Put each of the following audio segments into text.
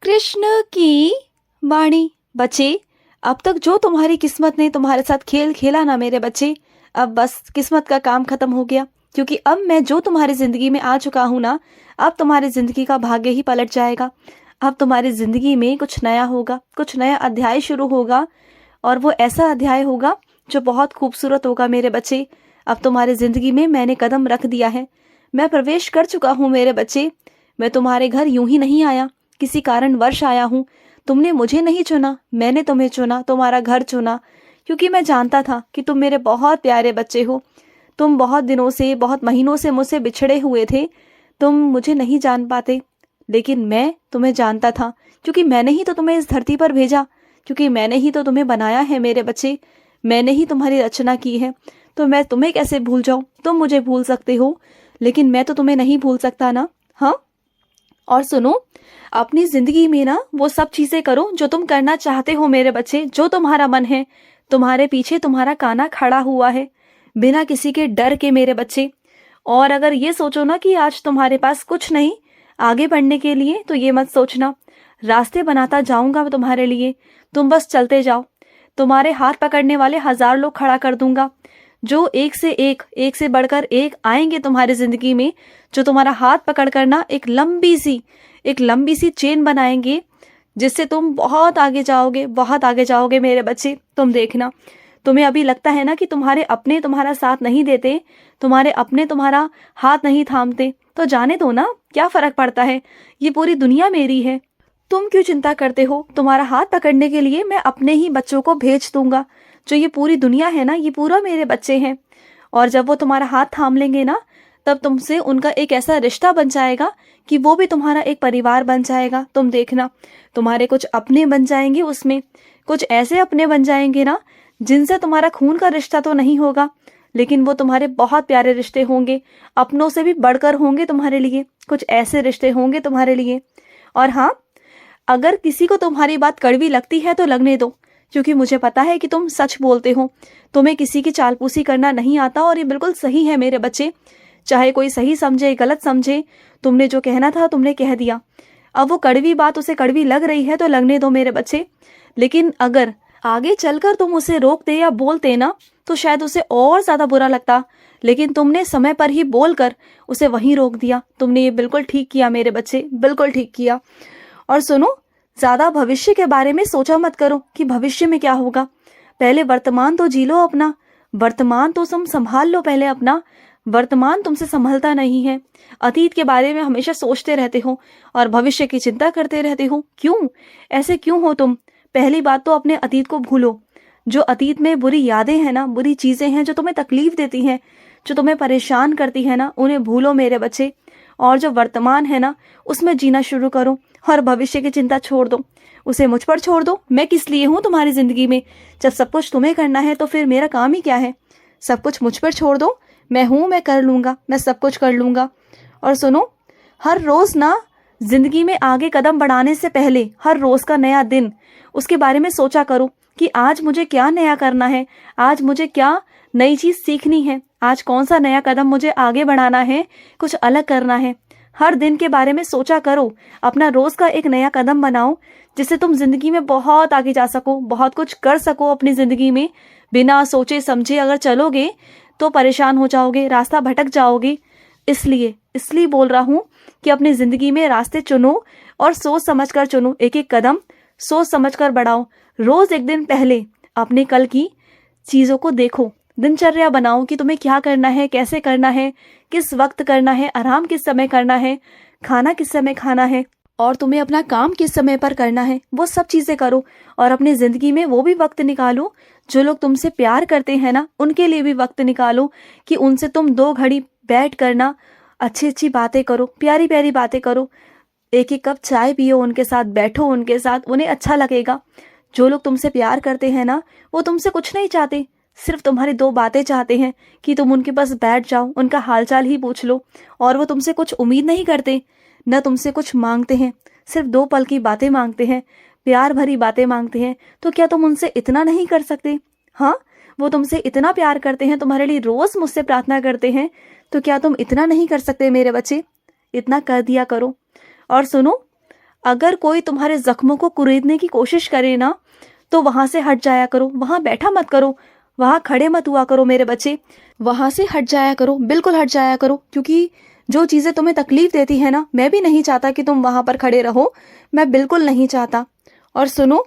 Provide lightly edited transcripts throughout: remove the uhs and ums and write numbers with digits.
कृष्ण की वाणी। बच्चे, अब तक जो तुम्हारी किस्मत ने तुम्हारे साथ खेल खेला ना मेरे बच्चे, अब बस किस्मत का काम खत्म हो गया। क्योंकि अब मैं जो तुम्हारी जिंदगी में आ चुका हूं ना, अब तुम्हारी जिंदगी का भाग्य ही पलट जाएगा। अब तुम्हारी जिंदगी में कुछ नया होगा, कुछ नया अध्याय शुरू होगा, और वो ऐसा अध्याय होगा जो बहुत खूबसूरत होगा मेरे बच्चे। अब तुम्हारी जिंदगी में मैंने कदम रख दिया है, मैं प्रवेश कर चुका हूँ मेरे बच्चे। मैं तुम्हारे घर यूं ही नहीं आया, किसी कारणवश आया हूँ। तुमने मुझे नहीं चुना, मैंने तुम्हें चुना, तुम्हारा घर चुना, क्योंकि मैं जानता था कि तुम मेरे बहुत प्यारे बच्चे हो। तुम बहुत दिनों से, बहुत महीनों से मुझसे बिछड़े हुए थे। तुम मुझे नहीं जान पाते, लेकिन मैं तुम्हें जानता था, क्योंकि मैंने ही तो तुम्हें इस धरती पर भेजा, क्योंकि मैंने ही तो तुम्हें बनाया है मेरे बच्चे। मैंने ही तुम्हारी रचना की है, तो मैं तुम्हें कैसे भूल जाऊं। तुम मुझे भूल सकते हो, लेकिन मैं तो तुम्हें नहीं भूल सकता ना। हाँ, और सुनो, अपनी जिंदगी में ना वो सब चीजें करो जो तुम करना चाहते हो मेरे बच्चे, जो तुम्हारा मन है। तुम्हारे पीछे तुम्हारा कान्हा खड़ा हुआ है, बिना किसी के डर के मेरे बच्चे। और अगर ये सोचो ना कि आज तुम्हारे पास कुछ नहीं आगे बढ़ने के लिए, तो ये मत सोचना। रास्ते बनाता जाऊंगा तुम्हारे लिए, तुम बस चलते जाओ। तुम्हारे हाथ पकड़ने वाले 1000 लोग खड़ा कर दूंगा, जो एक से बढ़कर एक आएंगे तुम्हारी जिंदगी में, जो तुम्हारा हाथ पकड़ कर ना एक लंबी सी चेन बनाएंगे, जिससे तुम बहुत आगे जाओगे, बहुत आगे जाओगे मेरे बच्चे। तुम देखना, तुम्हें अभी लगता है ना कि तुम्हारे अपने तुम्हारा साथ नहीं देते, तुम्हारे अपने तुम्हारा हाथ नहीं थामते, तो जाने दो ना, क्या फर्क पड़ता है। ये पूरी दुनिया मेरी है, तुम क्यों चिंता करते हो। तुम्हारा हाथ पकड़ने के लिए मैं अपने ही बच्चों को भेज दूंगा। जो ये पूरी दुनिया है ना, ये पूरा मेरे बच्चे हैं। और जब वो तुम्हारा हाथ थाम लेंगे ना, तब तुमसे उनका एक ऐसा रिश्ता बन जाएगा कि वो भी तुम्हारा एक परिवार बन जाएगा। तुम देखना, तुम्हारे कुछ अपने बन जाएंगे, उसमें कुछ ऐसे अपने बन जाएंगे ना, जिनसे तुम्हारा खून का रिश्ता तो नहीं होगा, लेकिन वो तुम्हारे बहुत प्यारे रिश्ते होंगे, अपनों से भी बढ़कर होंगे तुम्हारे लिए। कुछ ऐसे रिश्ते होंगे तुम्हारे लिए। और हाँ, अगर किसी को तुम्हारी बात कड़वी लगती है तो लगने दो, क्योंकि मुझे पता है कि तुम सच बोलते हो। तुम्हें किसी की चालपूसी करना नहीं आता, और ये बिल्कुल सही है मेरे बच्चे। चाहे कोई सही समझे गलत समझे, तुमने जो कहना था तुमने कह दिया। अब वो कड़वी बात उसे कड़वी लग रही है तो लगने दो मेरे बच्चे। लेकिन अगर आगे चलकर तुम उसे रोकते या बोलते ना, तो शायद उसे और ज्यादा बुरा लगता। लेकिन तुमने समय पर ही बोलकर उसे वहीं रोक दिया। तुमने ये बिल्कुल ठीक किया मेरे बच्चे, बिल्कुल ठीक किया। और सुनो, ज्यादा भविष्य के बारे में सोचा मत करो कि भविष्य में क्या होगा। पहले वर्तमान तो जी लो अपना, वर्तमान तो तुम संभाल लो पहले अपना। वर्तमान तुमसे संभलता नहीं है। अतीत के बारे में हमेशा सोचते रहते हो और भविष्य की चिंता करते रहते हो। क्यों ऐसे क्यों हो तुम। पहली बात तो अपने अतीत को भूलो। जो अतीत में बुरी यादें हैं ना, बुरी चीजें हैं जो तुम्हें तकलीफ देती हैं, जो तुम्हें परेशान करती है ना, उन्हें भूलो मेरे बच्चे। और जो वर्तमान है ना, उसमें जीना शुरू करो, और भविष्य की चिंता छोड़ दो, उसे मुझ पर छोड़ दो। मैं किस लिए हूं तुम्हारी जिंदगी में। जब सब कुछ तुम्हें करना है तो फिर मेरा काम ही क्या है। सब कुछ मुझ पर छोड़ दो, मैं हूं, मैं कर लूंगा, मैं सब कुछ कर लूंगा। और सुनो, हर रोज ना जिंदगी में आगे कदम बढ़ाने से पहले, हर रोज का नया दिन, उसके बारे में सोचा करो कि आज मुझे क्या नया करना है, आज मुझे क्या नई चीज सीखनी है, आज कौन सा नया कदम मुझे आगे बढ़ाना है, कुछ अलग करना है। हर दिन के बारे में सोचा करो, अपना रोज का एक नया कदम बनाओ, जिससे तुम जिंदगी में बहुत आगे जा सको, बहुत कुछ कर सको अपनी जिंदगी में। बिना सोचे समझे अगर चलोगे तो परेशान हो जाओगे, रास्ता भटक जाओगे। इसलिए बोल रहा हूँ कि अपनी जिंदगी में रास्ते चुनो, और सोच समझकर चुनो। एक एक कदम सोच समझकर बढ़ाओ। रोज एक दिन पहले अपने कल की चीजों को देखो, दिनचर्या बनाओ कि तुम्हें क्या करना है, कैसे करना है, किस वक्त करना है, आराम किस समय करना है, खाना किस समय खाना है, और तुम्हें अपना काम किस समय पर करना है। वो सब चीजें करो, और अपनी जिंदगी में वो भी वक्त निकालो जो लोग तुमसे प्यार करते हैं ना, उनके लिए भी वक्त निकालो कि उनसे तुम 2 घड़ी बैठ करना अच्छी अच्छी बातें करो, प्यारी प्यारी बातें करो। एक एक कप चाय पियो, उनके साथ बैठो, उनके साथ, उन्हें अच्छा लगेगा। जो लोग तुमसे प्यार करते हैं ना, वो तुमसे कुछ नहीं चाहते, सिर्फ तुम्हारी 2 बातें चाहते हैं कि तुम उनके पास बैठ जाओ, उनका हालचाल ही पूछ लो। और वो तुमसे कुछ उम्मीद नहीं करते, न तुमसे कुछ मांगते हैं, सिर्फ 2 पल की बातें मांगते हैं, प्यार भरी बातें मांगते हैं। तो क्या तुम उनसे इतना नहीं कर सकते। हाँ, वो तुमसे इतना प्यार करते हैं, तुम्हारे लिए रोज मुझसे प्रार्थना करते हैं, तो क्या तुम इतना नहीं कर सकते मेरे बच्चे। इतना कर दिया करो। और सुनो, अगर कोई तुम्हारे जख्मों को कुरेदने की कोशिश करे ना, तो वहां से हट जाया करो, वहां बैठा मत करो, वहां खड़े मत हुआ करो मेरे बच्चे, वहां से हट जाया करो, बिल्कुल हट जाया करो। क्योंकि जो चीजें तुम्हें तकलीफ देती है ना, मैं भी नहीं चाहता कि तुम वहां पर खड़े रहो, मैं बिल्कुल नहीं चाहता। और सुनो,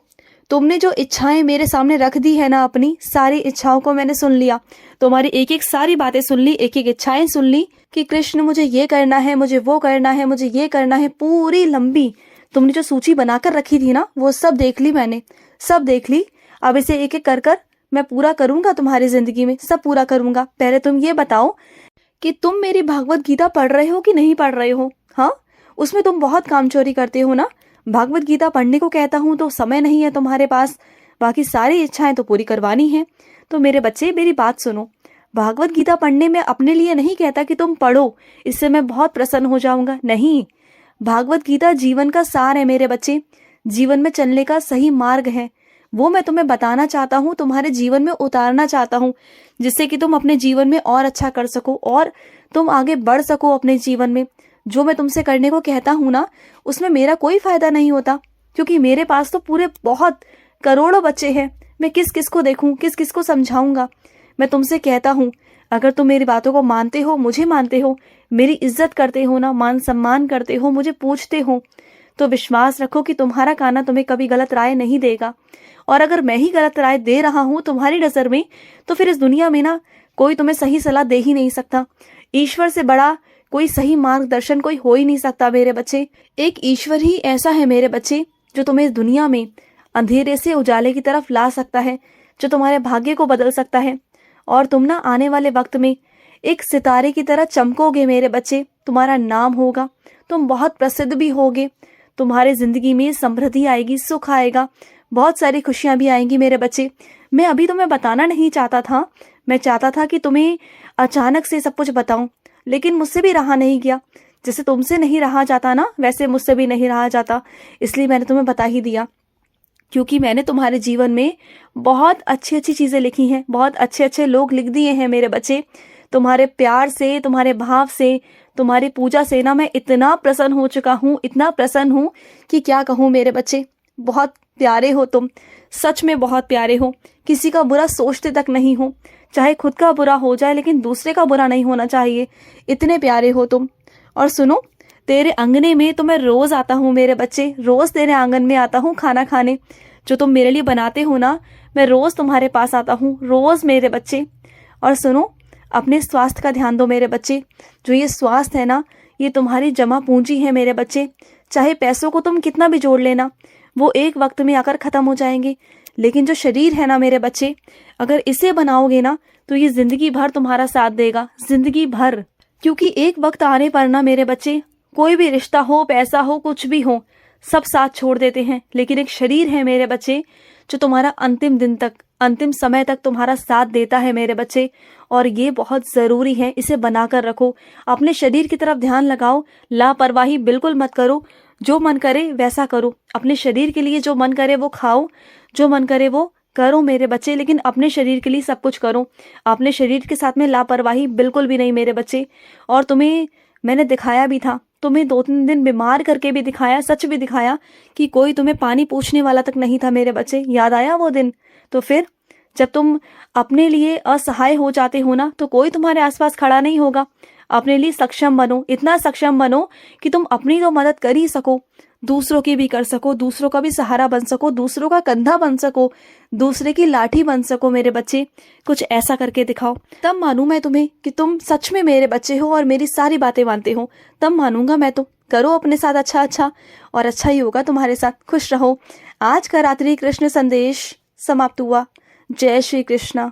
तुमने जो इच्छाएं मेरे सामने रख दी है ना, अपनी सारी इच्छाओं को मैंने सुन लिया, तुम्हारी एक एक सारी बातें सुन ली, एक एक इच्छाएं सुन ली कि कृष्ण मुझे ये करना है, मुझे वो करना है, मुझे ये करना है, पूरी लंबी तुमने जो सूची बनाकर रखी थी ना, वो सब देख ली मैंने, सब देख ली। अब इसे एक एक कर कर मैं पूरा करूंगा तुम्हारी जिंदगी में, सब पूरा करूंगा। पहले तुम ये बताओ कि तुम मेरी भागवत गीता पढ़ रहे हो कि नहीं पढ़ रहे हो? हाँ, उसमें तुम बहुत काम चोरी करते हो ना। भागवत गीता पढ़ने को कहता हूं तो समय नहीं है तुम्हारे पास, बाकी सारी इच्छाएं तो पूरी करवानी है। तो मेरे बच्चे मेरी बात सुनो, भागवत गीता पढ़ने में अपने लिए नहीं कहता कि तुम पढ़ो, इससे मैं बहुत प्रसन्न हो जाऊंगा, नहीं। भागवत गीता जीवन का सार है मेरे बच्चे, जीवन में चलने का सही मार्ग है। वो मैं तुम्हें बताना चाहता हूँ, तुम्हारे जीवन में उतारना चाहता हूँ, जिससे कि तुम अपने जीवन में और अच्छा कर सको और तुम आगे बढ़ सको अपने जीवन में। जो मैं तुमसे करने को कहता हूँ ना, उसमें मेरा कोई फायदा नहीं होता, क्योंकि मेरे पास तो पूरे बहुत करोड़ों बच्चे हैं। मैं किस किस को देखूं, किस किस को समझाऊंगा। मैं तुमसे कहता हूँ, अगर तुम मेरी बातों को मानते हो, मुझे मानते हो, मेरी इज्जत करते हो ना, मान सम्मान करते हो, मुझे पूछते हो, तो विश्वास रखो कि तुम्हारा काना तुम्हें कभी गलत राय नहीं देगा। और अगर मैं ही गलत राय दे रहा हूं तुम्हारी नजर में, तो फिर इस दुनिया में ना कोई तुम्हें सही सलाह दे ही नहीं सकता। ईश्वर से बड़ा कोई सही मार्गदर्शन कोई हो ही नहीं सकता मेरे बच्चे। एक ईश्वर ही ऐसा है मेरे बच्चे, जो तुम्हें इस दुनिया में अंधेरे से उजाले की तरफ ला सकता है, जो तुम्हारे भाग्य को बदल सकता है। और तुम ना आने वाले वक्त में एक सितारे की तरह चमकोगे मेरे बच्चे, तुम्हारा नाम होगा, तुम बहुत प्रसिद्ध भी होगे, तुम्हारी जिंदगी में समृद्धि आएगी, सुख आएगा, बहुत सारी खुशियां भी आएंगी मेरे बच्चे। मैं अभी तुम्हें बताना नहीं चाहता था, मैं चाहता था कि तुम्हें अचानक से सब कुछ बताऊं, लेकिन मुझसे भी रहा नहीं गया। जैसे तुमसे नहीं रहा जाता ना, वैसे मुझसे भी नहीं रहा जाता, इसलिए मैंने तुम्हें बता ही दिया। क्योंकि मैंने तुम्हारे जीवन में बहुत अच्छी अच्छी चीजें लिखी हैं, बहुत अच्छे अच्छे लोग लिख दिए हैं मेरे बच्चे। तुम्हारे प्यार से, तुम्हारे भाव से, तुम्हारी पूजा से ना मैं इतना प्रसन्न हो चुका हूँ, इतना प्रसन्न हूँ कि क्या कहूँ मेरे बच्चे। बहुत प्यारे हो तुम, सच में बहुत प्यारे हो, किसी का बुरा सोचते तक नहीं हो, चाहे खुद का बुरा हो जाए लेकिन दूसरे का बुरा नहीं होना चाहिए, इतने प्यारे हो तुम। और सुनो, तेरे अंगने में तो मैं रोज आता हूँ मेरे बच्चे, रोज तेरे आंगन में आता हूँ खाना खाने, जो तुम मेरे लिए बनाते हो ना, मैं रोज तुम्हारे पास आता हूँ, रोज मेरे बच्चे। और सुनो, अपने स्वास्थ्य का ध्यान दो मेरे बच्चे। जो ये स्वास्थ्य है ना, ये तुम्हारी जमा पूंजी है मेरे बच्चे। चाहे पैसों को तुम कितना भी जोड़ लेना, वो एक वक्त में आकर खत्म हो जाएंगे, लेकिन जो शरीर है ना मेरे बच्चे, अगर इसे बनाओगे ना, तो ये जिंदगी भर तुम्हारा साथ देगा, जिंदगी भर। क्योंकि एक वक्त आने पर ना मेरे बच्चे, कोई भी रिश्ता हो, पैसा हो, कुछ भी हो, सब साथ छोड़ देते हैं, लेकिन एक शरीर है मेरे बच्चे, जो तुम्हारा अंतिम दिन तक, अंतिम समय तक तुम्हारा साथ देता है मेरे बच्चे। और ये बहुत जरूरी है, इसे बनाकर रखो, अपने शरीर की तरफ ध्यान लगाओ, लापरवाही बिल्कुल मत करो, जो मन करे वैसा करो, अपने शरीर के लिए जो मन करे वो खाओ, जो मन करे वो करो मेरे बच्चे, लेकिन अपने शरीर के लिए सब कुछ करो, अपने शरीर के साथ में लापरवाही बिल्कुल भी नहीं मेरे बच्चे। और तुम्हें मैंने दिखाया भी था, तुम्हें 2-3 दिन बीमार करके भी दिखाया, सच भी दिखाया कि कोई तुम्हें पानी पूछने वाला तक नहीं था मेरे बच्चे। याद आया वो दिन? तो फिर जब तुम अपने लिए असहाय हो जाते हो ना, तो कोई तुम्हारे आसपास खड़ा नहीं होगा। अपने लिए सक्षम बनो, इतना सक्षम बनो कि तुम अपनी तो मदद कर ही सको, दूसरों की भी कर सको, दूसरों का भी सहारा बन सको, दूसरों का कंधा बन सको, दूसरे की लाठी बन सको मेरे बच्चे। कुछ ऐसा करके दिखाओ, तब मानू मैं तुम्हें कि तुम सच में मेरे बच्चे हो और मेरी सारी बातें मानते हो, तब मानूंगा मैं तो। करो अपने साथ अच्छा अच्छा, और अच्छा ही होगा तुम्हारे साथ। खुश रहो। आज का रात्रि कृष्ण संदेश समाप्त हुआ। जय श्री कृष्णा।